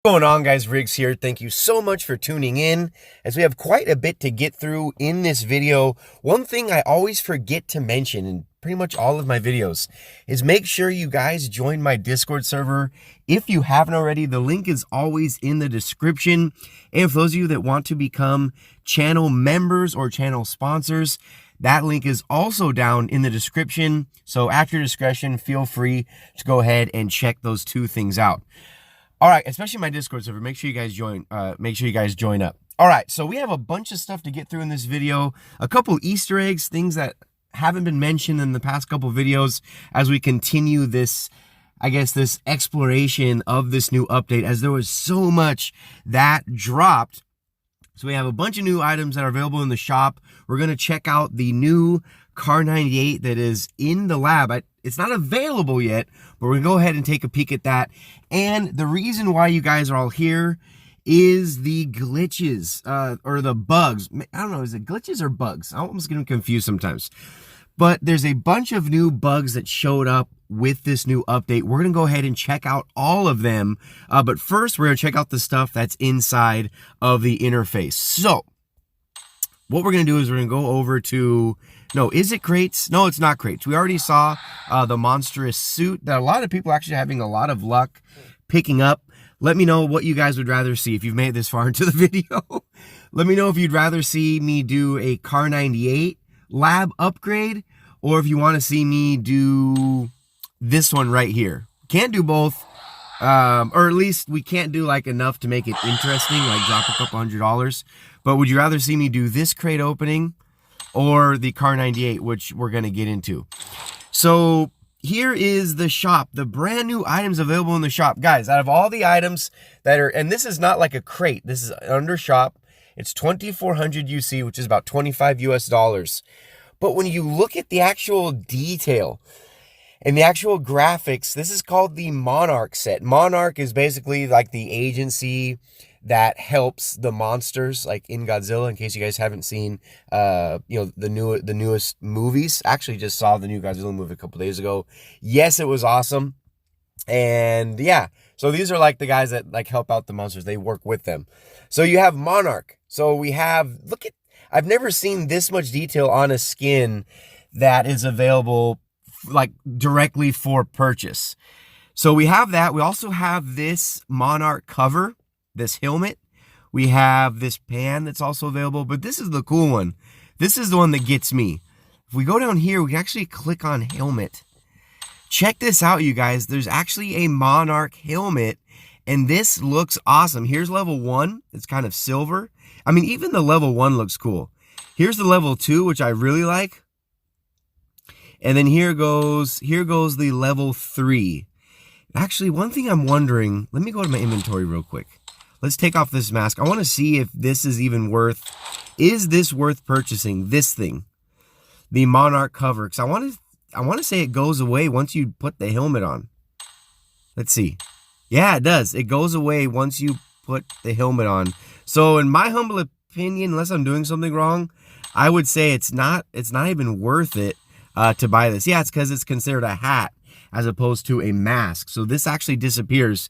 What's going on, guys? Riggs here. Thank you so much for tuning in as we have quite a bit to get through in this video. One thing I always forget to mention in pretty much all of my videos is make sure you guys join my Discord server. If you haven't already, the link is always in the description. And for those of you that want to become channel members or channel sponsors, that link is also down in the description. So at your discretion, feel free to go ahead and check those two things out. All right, especially my Discord server. Make sure you guys join. Up. All right, so we have a bunch of stuff to get through in this video. A couple Easter eggs, things that haven't been mentioned in the past couple videos as we continue this, this exploration of this new update, as there was so much that dropped. So we have a bunch of new items that are available in the shop. We're going to check out the new Kar98 that is in the lab. It's not available yet, but we're going to go ahead and take a peek at that. And the reason why you guys are all here is the glitches, or the bugs. I don't know, is it glitches or bugs? I'm almost getting confused sometimes. But there's a bunch of new bugs that showed up with this new update. We're going to go ahead and check out all of them. But first, we're going to check out the stuff that's inside of the interface. So what we're going to do is we're going to go over to, is it crates? No, it's not crates. We already saw the monstrous suit that a lot of people actually having a lot of luck picking up. Let me know what you guys would rather see if you've made it this far into the video. Let me know if you'd rather see me do a Kar98 lab upgrade, or if you want to see me do this one right here. Can't do both, or at least we can't do like enough to make it interesting, like drop a couple $100. But would you rather see me do this crate opening or the Kar98, which we're going to get into? So here is the shop, the brand new items available in the shop. Guys, out of all the items that are, and this is not like a crate, this is under shop. It's 2400 UC, which is about $25 US. But when you look at the actual detail and the actual graphics, this is called the Monarch set. Monarch is basically like the agency that helps the monsters, like in Godzilla, in case you guys haven't seen the newest movies. Actually just saw the new Godzilla movie a couple days ago. Yes, it was awesome. And yeah, so these are like the guys that like help out the monsters. They work with them. So you have Monarch. So we have, I've never seen this much detail on a skin that is available like directly for purchase. So we have that. We also have this Monarch cover, this helmet. We have this pan that's also available, but this is the cool one. This is the one that gets me. If we go down here, we can actually click on helmet. Check this out, you guys. There's actually a Monarch helmet, and this looks awesome. Here's level 1. It's kind of silver. I mean, even the level 1 looks cool. Here's the level 2, which I really like. And then here goes the level 3. Actually, one thing I'm wondering, let me go to my inventory real quick. Let's take off this mask. I want to see if this is even worth, is this worth purchasing, this thing? The Monarch cover, because I want to say it goes away once you put the helmet on. Let's see. Yeah, it does. It goes away once you put the helmet on. So in my humble opinion, unless I'm doing something wrong, I would say it's not even worth it to buy this. Yeah, it's because it's considered a hat as opposed to a mask. So this actually disappears.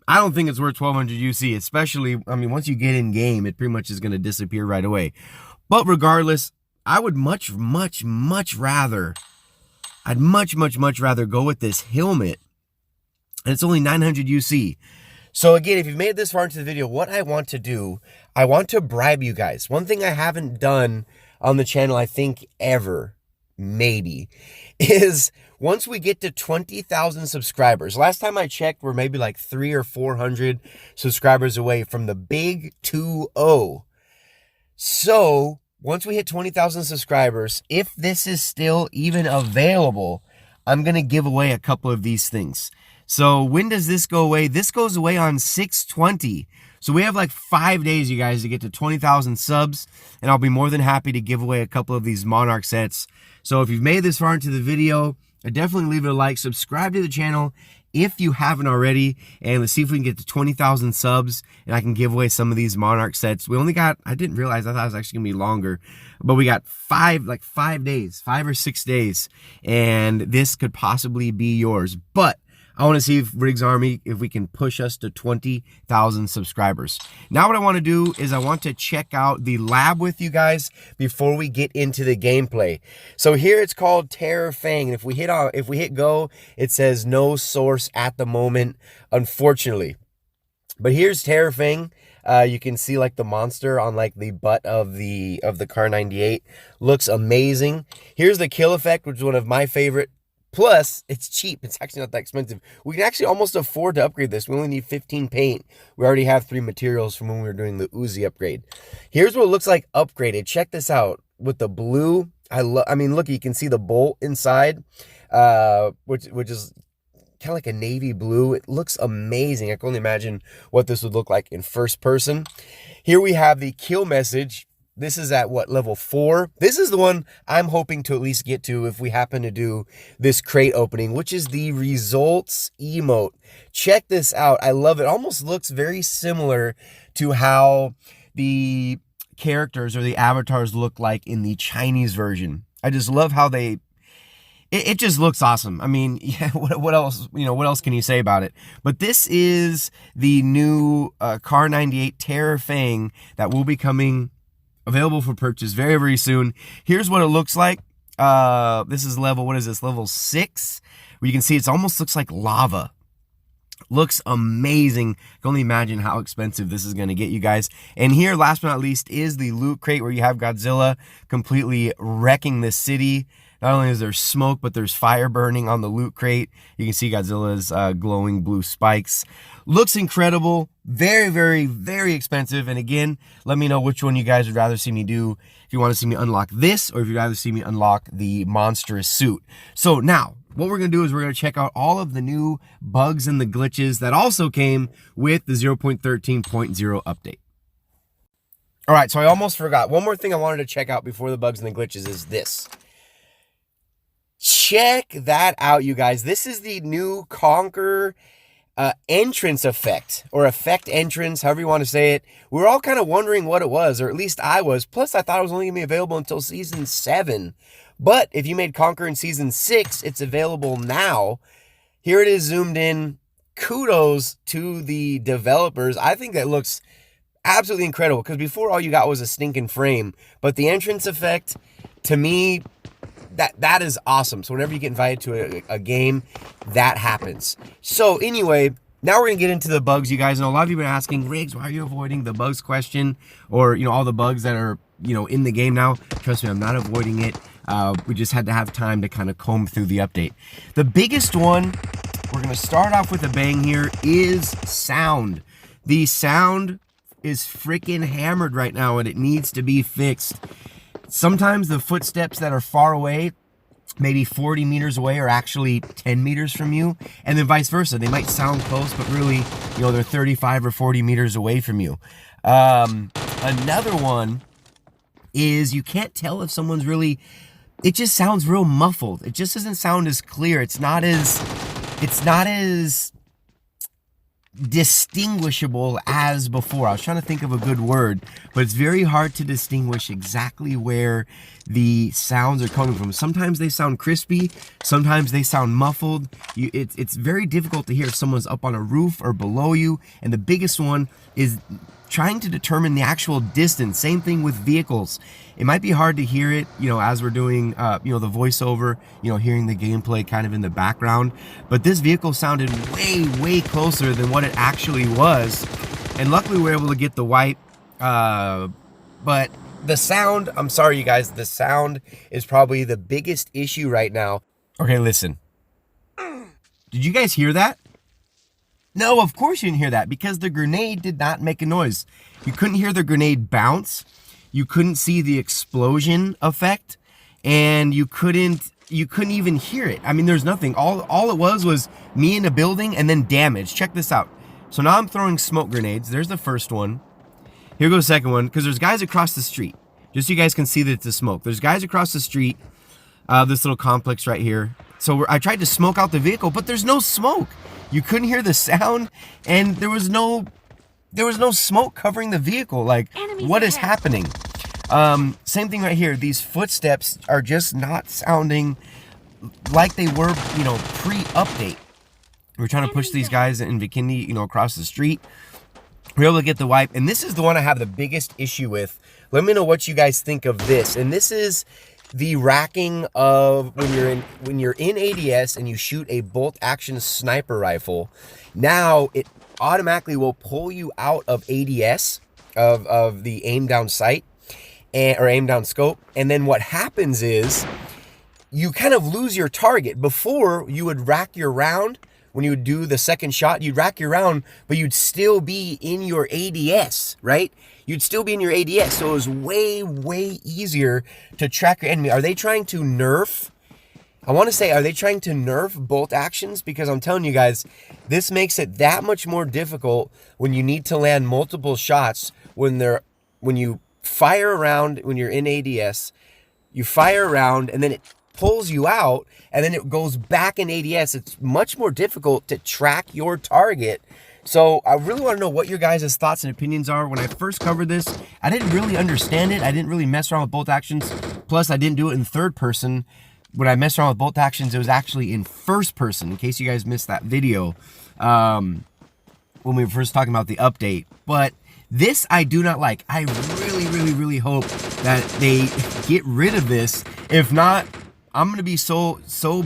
I don't think it's worth 1200 UC, especially, I mean, once you get in game, it pretty much is going to disappear right away. But regardless, I would much rather go with this helmet. And it's only 900 UC. So again, if you've made it this far into the video, what I want to do, I want to bribe you guys. One thing I haven't done on the channel, I think ever, maybe, is once we get to 20,000 subscribers. Last time I checked, we're maybe like 300 or 400 subscribers away from the big 2-0. So once we hit 20,000 subscribers, if this is still even available, I'm going to give away a couple of these things. So when does this go away? This goes away on 6/20. So we have like 5 days, you guys, to get to 20,000 subs. And I'll be more than happy to give away a couple of these Monarch sets. So if you've made this far into the video, definitely leave it a like. Subscribe to the channel if you haven't already. And let's see if we can get to 20,000 subs. And I can give away some of these Monarch sets. We only got, I didn't realize, I thought it was actually going to be longer. But we got 5 days, 5 or 6 days. And this could possibly be yours. But I want to see if Riggs Army, if we can push us to 20,000 subscribers. Now what I want to do is I want to check out the lab with you guys before we get into the gameplay. So here it's called Terror Fang. And if we hit go, it says no source at the moment, unfortunately. But here's Terror Fang. You can see like the monster on like the butt of the Kar 98. Looks amazing. Here's the kill effect, which is one of my favorite. Plus, it's cheap. It's actually not that expensive. We can actually almost afford to upgrade this. We only need 15 paint. We already have 3 materials from when we were doing the Uzi upgrade. Here's what it looks like upgraded. Check this out. With the blue, I mean, look, you can see the bolt inside, which is kind of like a navy blue. It looks amazing. I can only imagine what this would look like in first person. Here we have the kill message. This is at what, level 4? This is the one I'm hoping to at least get to if we happen to do this crate opening, which is the results emote. Check this out. I love it. Almost looks very similar to how the characters or the avatars look like in the Chinese version. I just love how it just looks awesome. I mean, yeah, what else, what else can you say about it? But this is the new Kar 98 Terror Fang that will be coming available for purchase very, very soon. Here's what it looks like. This is level, what is this? Level 6, where you can see it almost looks like lava. Looks amazing. I can only imagine how expensive this is going to get you guys. And here, last but not least, is the loot crate where you have Godzilla completely wrecking the city. Not only is there smoke, but there's fire burning on the loot crate. You can see Godzilla's glowing blue spikes. Looks incredible. Very, very, very expensive. And again, let me know which one you guys would rather see me do. If you want to see me unlock this, or if you'd rather see me unlock the monstrous suit. So now, what we're going to do is we're going to check out all of the new bugs and the glitches that also came with the 0.13.0 update. All right, so I almost forgot. One more thing I wanted to check out before the bugs and the glitches is this. Check that out, you guys. This is the new Conquer entrance effect, or effect entrance, however you want to say it. We were all kind of wondering what it was, or at least I was. Plus, I thought it was only going to be available until Season 7. But if you made Conquer in Season 6, it's available now. Here it is zoomed in. Kudos to the developers. I think that looks absolutely incredible, because before all you got was a stinking frame. But the entrance effect, to me, that is awesome. So whenever you get invited to a game, that happens. So anyway, now we're going to get into the bugs, you guys. And a lot of you have been asking, Riggs, why are you avoiding the bugs question? Or, all the bugs that are, in the game now. Trust me, I'm not avoiding it. We just had to have time to kind of comb through the update. The biggest one, we're going to start off with a bang here, is sound. The sound is freaking hammered right now, and it needs to be fixed. Sometimes the footsteps that are far away, maybe 40 meters away, are actually 10 meters from you. And then vice versa. They might sound close, but really, they're 35 or 40 meters away from you. Another one is you can't tell if someone's really, it just sounds real muffled. It just doesn't sound as clear. It's not as distinguishable as before. I was trying to think of a good word, but it's very hard to distinguish exactly where the sounds are coming from. Sometimes they sound crispy, sometimes they sound muffled. It's very difficult to hear if someone's up on a roof or below you. And the biggest one is trying to determine the actual distance. Same thing with vehicles. It might be hard to hear it, as we're doing, the voiceover, hearing the gameplay kind of in the background. But this vehicle sounded way, way closer than what it actually was. And luckily we were able to get the wipe. But the sound, I'm sorry, you guys, the sound is probably the biggest issue right now. Okay, listen. Did you guys hear that? No, of course you didn't hear that, because the grenade did not make a noise. You couldn't hear the grenade bounce. You couldn't see the explosion effect, and you couldn't even hear it. I mean, there's nothing. All it was me in a building and then damage. Check this out. So now I'm throwing smoke grenades. There's the first one. Here goes the second one, because there's guys across the street. Just so you guys can see that it's a smoke. There's guys across the street, this little complex right here. So I tried to smoke out the vehicle, but there's no smoke. You couldn't hear the sound, and there was no smoke covering the vevehicle. Like, what is happening? Same thing right here. These footsteps are just not sounding like they were, pre-update. We're trying to push these guys in Vikendi, you know, across the street. We're able to get the wipe, and this is the one I have the biggest issue with. Let me know what you guys think of this. And this is the racking of when you're in ADS and you shoot a bolt action sniper rifle. Now it automatically will pull you out of ADS of the aim down sight or aim down scope. And then what happens is you kind of lose your target. Before, you would rack your round. When you would do the second shot, you'd rack your round, but you'd still be in your ADS, right? You'd still be in your ADS, so it was way, way easier to track your enemy. Are they trying to nerf? I want to say, are they trying to nerf bolt actions? Because I'm telling you guys, this makes it that much more difficult when you need to land multiple shots when you fire around, when you're in ADS, you fire around, and then it pulls you out, and then it goes back in ADS. It's much more difficult to track your target. So I really want to know what your guys' thoughts and opinions are. When I first covered this, I didn't really understand it. I didn't really mess around with bolt actions. Plus, I didn't do it in third person. When I messed around with bolt actions, it was actually in first person, in case you guys missed that video when we were first talking about the update. But this I do not like. I really, really, really hope that they get rid of this. If not, I'm going to be so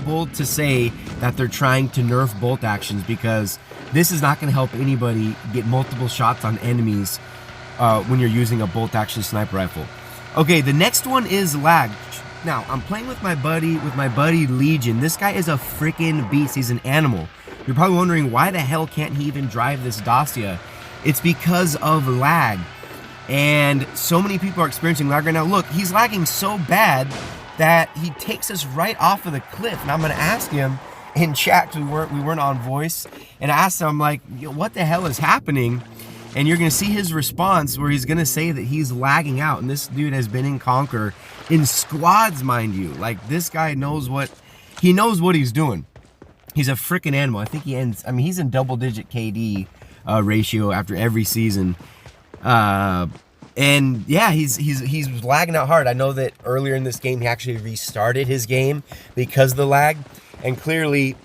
bold to say that they're trying to nerf bolt actions, because this is not going to help anybody get multiple shots on enemies when you're using a bolt action sniper rifle. Okay, the next one is lag. Now, I'm playing with my buddy Legion. This guy is a freaking beast. He's an animal. You're probably wondering, why the hell can't he even drive this Dacia? It's because of lag. And so many people are experiencing lag right now. Look, he's lagging so bad that he takes us right off of the cliff. And I'm going to ask him in chat, we weren't on voice, and I asked him, I'm like, what the hell is happening? And you're going to see his response, where he's going to say that he's lagging out. And this dude has been in Conquer in squads, mind you. Like, this guy knows what he's doing. He's a freaking animal. I think he's in double-digit KD ratio after every season. And yeah, he's lagging out hard. I know that earlier in this game, he actually restarted his game because of the lag. And clearly,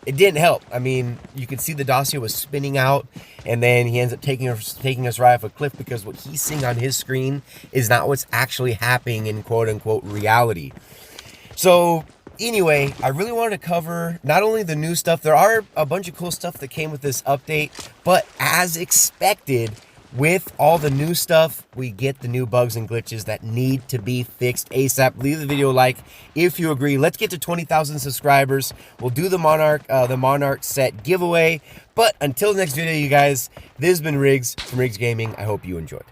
it didn't help. I mean, you could see the Dacia was spinning out, and then he ends up taking us right off a cliff, because what he's seeing on his screen is not what's actually happening in quote-unquote reality. So anyway, I really wanted to cover not only the new stuff, there are a bunch of cool stuff that came with this update, but as expected, with all the new stuff, we get the new bugs and glitches that need to be fixed ASAP. Leave the video a like if you agree. Let's get to 20,000 subscribers. We'll do the Monarch set giveaway. But until the next video, you guys, this has been Riggs from Riggs Gaming. I hope you enjoyed.